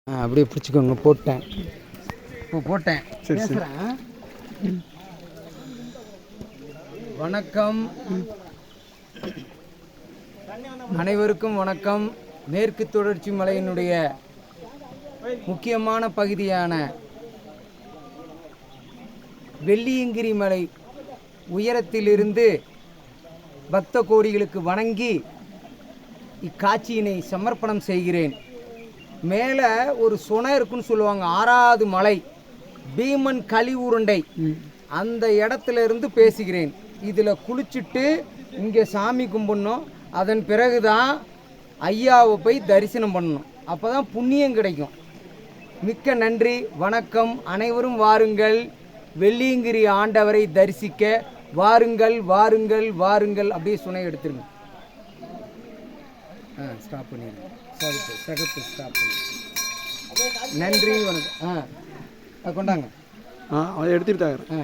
அப்படியே பிடிச்சிக்கோங்க. போட்டேன், இப்போ போட்டேன். சரி சரி. வணக்கம், அனைவருக்கும் வணக்கம். மேற்கு தொடர்ச்சி மலையினுடைய முக்கியமான பகுதியான வெள்ளியங்கிரி மலை உயரத்திலிருந்து பக்த கோடிகளுக்கு வணங்கி இக்காட்சியினை சமர்ப்பணம் செய்கிறேன். மேலே ஒரு சுனை இருக்குன்னு சொல்லுவாங்க, 6வது மலை பீமன் களி உருண்டை, அந்த இடத்துல இருந்து பேசுகிறேன். இதில் குளிச்சுட்டு இங்கே சாமி கும்பிடணும். அதன் பிறகு தான் ஐயாவை போய் தரிசனம் பண்ணணும். அப்போ தான் புண்ணியம் கிடைக்கும். மிக்க நன்றி, வணக்கம். அனைவரும் வாருங்கள், வெள்ளியங்கிரி ஆண்டவரை தரிசிக்க வாருங்கள் வாருங்கள் வாருங்கள். அப்படியே சுனை எடுத்துருங்க. ஸ்டாப் பண்ணிடுங்க. சகப்பு ஸ்டாப் பண்ணி. நன்றி, வணக்கம். கொண்டாங்க. அதை எடுத்துக்கிட்டாங்க.